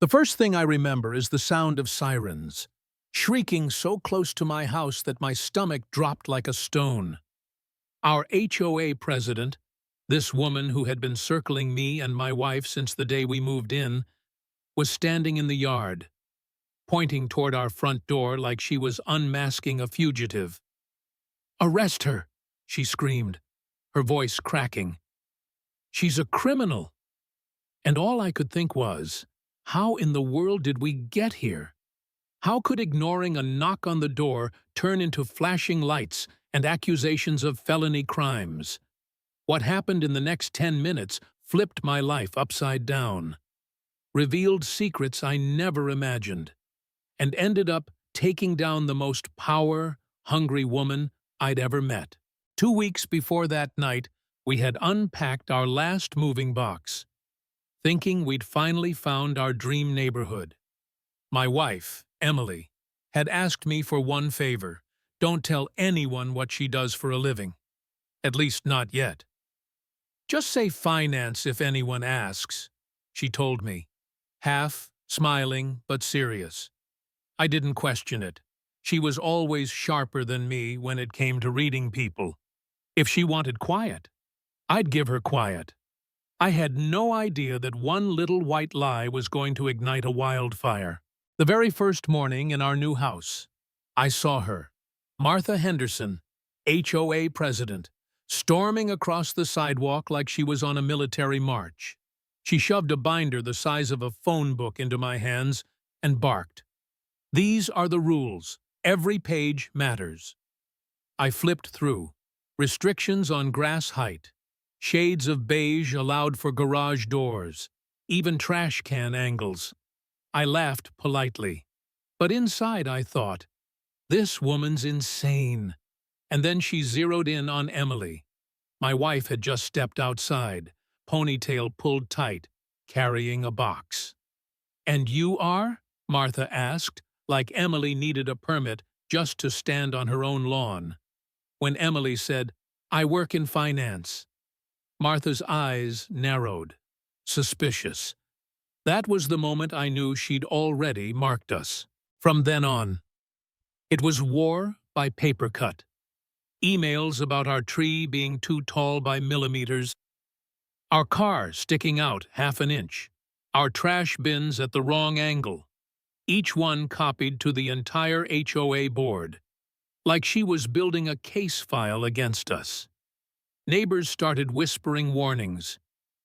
The first thing I remember is the sound of sirens, shrieking so close to my house that my stomach dropped like a stone. Our HOA president, this woman who had been circling me and my wife since the day we moved in, was standing in the yard, pointing toward our front door like she was unmasking a fugitive. "Arrest her!" she screamed, her voice cracking. "She's a criminal!" And all I could think was, how in the world did we get here? How could ignoring a knock on the door turn into flashing lights and accusations of felony crimes? What happened in the next 10 minutes flipped my life upside down, revealed secrets I never imagined, and ended up taking down the most power-hungry woman I'd ever met. 2 weeks before that night, we had unpacked our last moving box, thinking we'd finally found our dream neighborhood. My wife, Emily, had asked me for one favor: don't tell anyone what she does for a living. At least not yet. "Just say finance if anyone asks," she told me, half smiling but serious. I didn't question it. She was always sharper than me when it came to reading people. If she wanted quiet, I'd give her quiet. I had no idea that one little white lie was going to ignite a wildfire. The very first morning in our new house, I saw her, Martha Henderson, HOA president, storming across the sidewalk like she was on a military march. She shoved a binder the size of a phone book into my hands and barked, "These are the rules. Every page matters." I flipped through. Restrictions on grass height. Shades of beige allowed for garage doors. Even trash can angles. I laughed politely. But inside I thought, this woman's insane. And then she zeroed in on Emily. My wife had just stepped outside, ponytail pulled tight, carrying a box. "And you are?" Martha asked, like Emily needed a permit just to stand on her own lawn. When Emily said, "I work in finance," Martha's eyes narrowed, suspicious. That was the moment I knew she'd already marked us. From then on, it was war by paper cut. Emails about our tree being too tall by millimeters, our car sticking out half an inch, our trash bins at the wrong angle, each one copied to the entire HOA board, like she was building a case file against us. Neighbors started whispering warnings.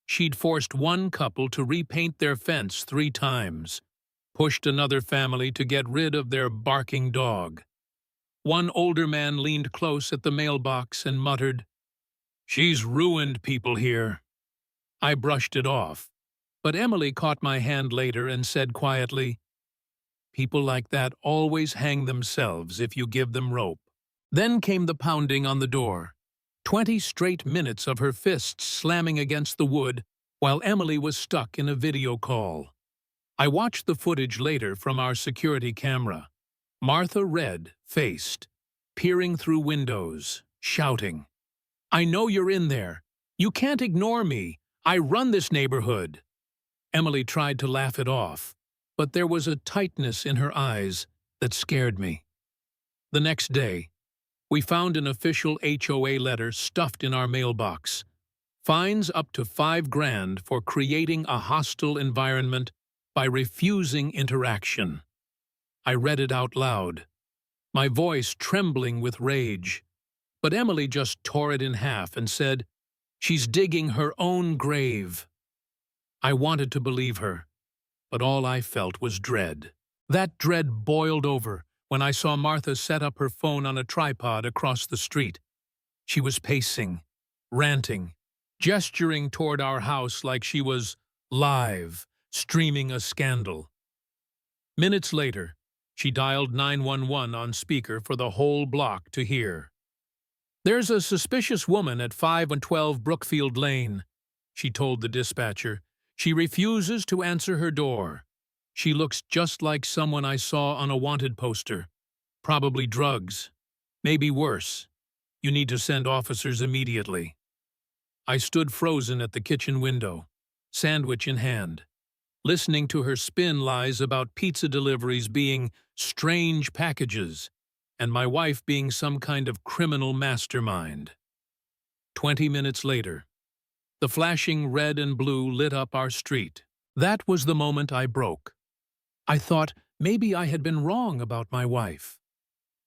She'd forced one couple to repaint their fence 3 times, pushed another family to get rid of their barking dog. One older man leaned close at the mailbox and muttered, "She's ruined people here." I brushed it off, but Emily caught my hand later and said quietly, "People like that always hang themselves if you give them rope." Then came the pounding on the door. 20 straight minutes of her fists slamming against the wood while Emily was stuck in a video call. I watched the footage later from our security camera. Martha red-faced, peering through windows, shouting, "I know you're in there. You can't ignore me. I run this neighborhood." Emily tried to laugh it off, but there was a tightness in her eyes that scared me. The next day, we found an official HOA letter stuffed in our mailbox. Fines up to $5,000 for creating a hostile environment by refusing interaction. I read it out loud, my voice trembling with rage. But Emily just tore it in half and said, "She's digging her own grave." I wanted to believe her, but all I felt was dread. That dread boiled over when I saw Martha set up her phone on a tripod across the street. She was pacing, ranting, gesturing toward our house like she was live, streaming a scandal. Minutes later, she dialed 911 on speaker for the whole block to hear. "There's a suspicious woman at 5 and 12 Brookfield Lane," she told the dispatcher. "She refuses to answer her door. She looks just like someone I saw on a wanted poster. Probably drugs. Maybe worse. You need to send officers immediately." I stood frozen at the kitchen window, sandwich in hand. listening to her spin lies about pizza deliveries being strange packages, and my wife being some kind of criminal mastermind. 20 minutes later, the flashing red and blue lit up our street. That was the moment I broke. I thought maybe I had been wrong about my wife.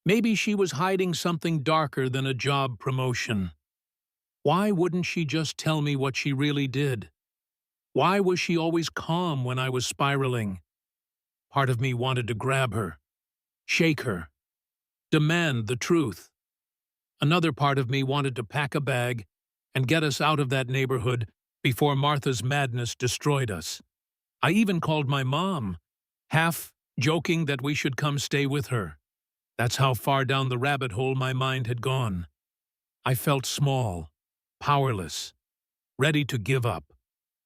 Maybe she was hiding something darker than a job promotion. Why wouldn't she just tell me what she really did? Why was she always calm when I was spiraling? Part of me wanted to grab her, shake her, demand the truth. Another part of me wanted to pack a bag and get us out of that neighborhood before Martha's madness destroyed us. I even called my mom, half joking that we should come stay with her. That's how far down the rabbit hole my mind had gone. I felt small, powerless, ready to give up,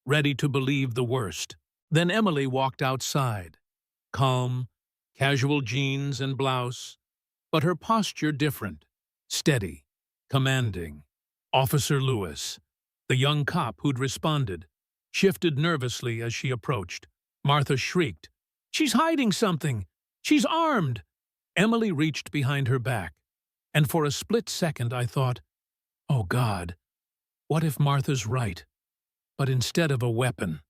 ready to believe the worst. Then Emily walked outside, calm, casual jeans and blouse, but her posture different, steady, commanding. Officer Lewis, the young cop who'd responded, shifted nervously as she approached. Martha shrieked, "She's hiding something! She's armed!" Emily reached behind her back, and for a split second I thought, oh God, what if Martha's right? But instead of a weapon.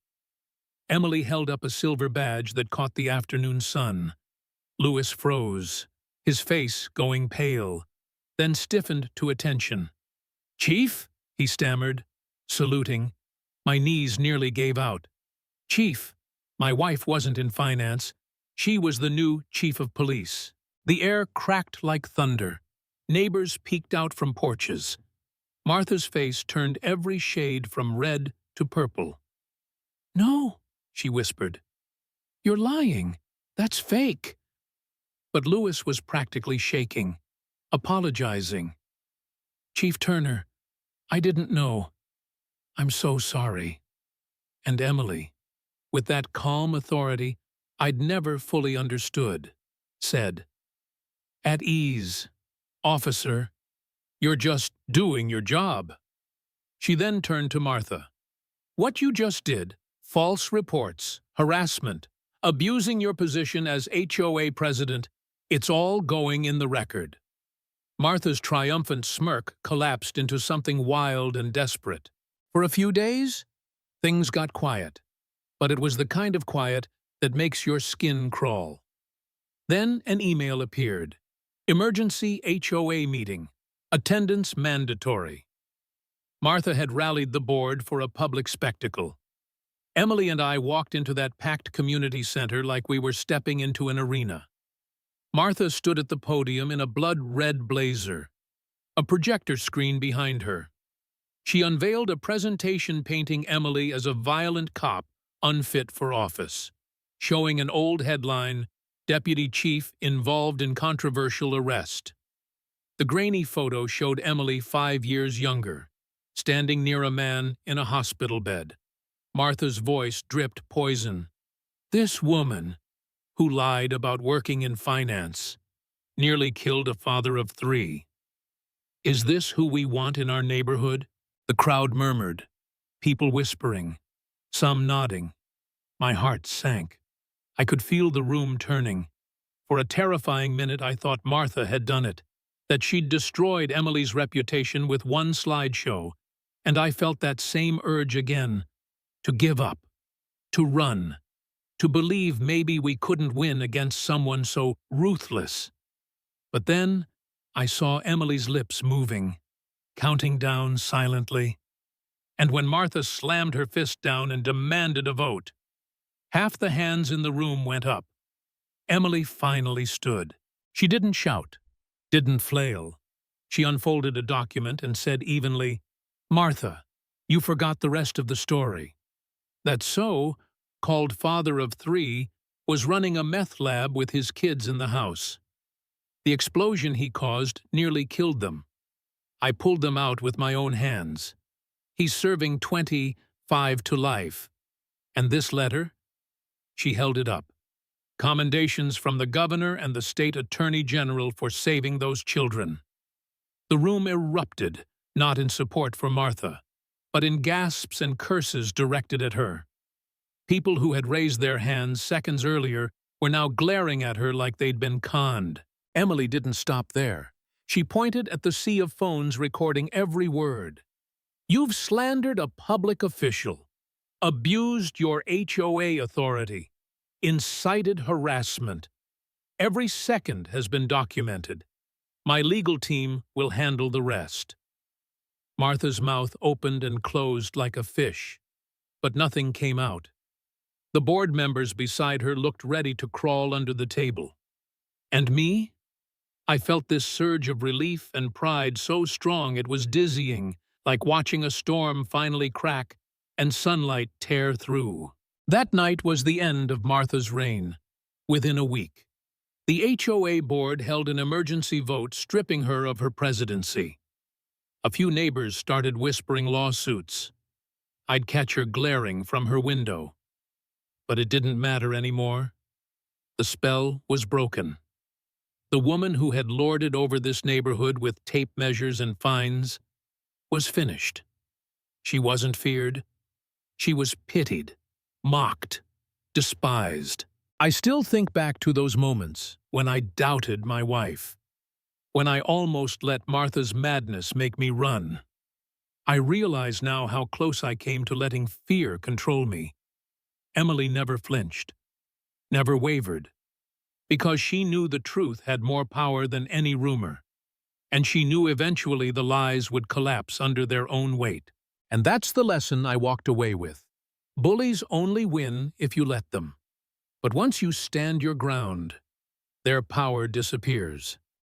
Emily held up a silver badge that caught the afternoon sun. Lewis froze, his face going pale, then stiffened to attention. "Chief?" he stammered, saluting. My knees nearly gave out. Chief. My wife wasn't in finance. She was the new chief of police. The air cracked like thunder. Neighbors peeked out from porches. Martha's face turned every shade from red to purple. "No," she whispered. "You're lying. That's fake." But Lewis was practically shaking, apologizing. "Chief Turner, I didn't know. I'm so sorry." And Emily, with that calm authority I'd never fully understood, said, "At ease, officer. You're just doing your job." She then turned to Martha. "What you just did, false reports, harassment, abusing your position as HOA president, it's all going in the record." Martha's triumphant smirk collapsed into something wild and desperate. For a few days, things got quiet, but it was the kind of quiet that makes your skin crawl. Then an email appeared. Emergency HOA meeting. Attendance mandatory. Martha had rallied the board for a public spectacle. Emily and I walked into that packed community center like we were stepping into an arena. Martha stood at the podium in a blood-red blazer, a projector screen behind her. She unveiled a presentation painting Emily as a violent cop unfit for office, showing an old headline, "Deputy Chief Involved in Controversial Arrest." The grainy photo showed Emily 5 years younger, standing near a man in a hospital bed. Martha's voice dripped poison. "This woman, who lied about working in finance, nearly killed a father of 3. Is this who we want in our neighborhood?" The crowd murmured, people whispering, some nodding. My heart sank. I could feel the room turning. For a terrifying minute I thought Martha had done it, that she'd destroyed Emily's reputation with one slideshow, and I felt that same urge again, to give up, to run, to believe maybe we couldn't win against someone so ruthless. But then I saw Emily's lips moving, counting down silently. And when Martha slammed her fist down and demanded a vote, half the hands in the room went up. Emily finally stood. She didn't shout, didn't flail. She unfolded a document and said evenly, "Martha, you forgot the rest of the story. That so-called father of 3 was running a meth lab with his kids in the house. The explosion he caused nearly killed them. I pulled them out with my own hands. He's serving 25 to life. And this letter?" She held it up. "Commendations from the governor and the state attorney general for saving those children." The room erupted, not in support for Martha, but in gasps and curses directed at her. People who had raised their hands seconds earlier were now glaring at her like they'd been conned. Emily didn't stop there. She pointed at the sea of phones recording every word. "You've slandered a public official, abused your HOA authority, incited harassment. Every second has been documented. My legal team will handle the rest." Martha's mouth opened and closed like a fish, but nothing came out. The board members beside her looked ready to crawl under the table. And me? I felt this surge of relief and pride so strong it was dizzying, like watching a storm finally crack and sunlight tear through. That night was the end of Martha's reign. Within a week, the HOA board held an emergency vote stripping her of her presidency. A few neighbors started whispering lawsuits. I'd catch her glaring from her window. But it didn't matter anymore. The spell was broken. The woman who had lorded over this neighborhood with tape measures and fines was finished. She wasn't feared. She was pitied, mocked, despised. I still think back to those moments when I doubted my wife, when I almost let Martha's madness make me run. I realize now how close I came to letting fear control me. Emily never flinched, never wavered, because she knew the truth had more power than any rumor, and she knew eventually the lies would collapse under their own weight. And that's the lesson I walked away with. Bullies only win if you let them. But once you stand your ground, their power disappears.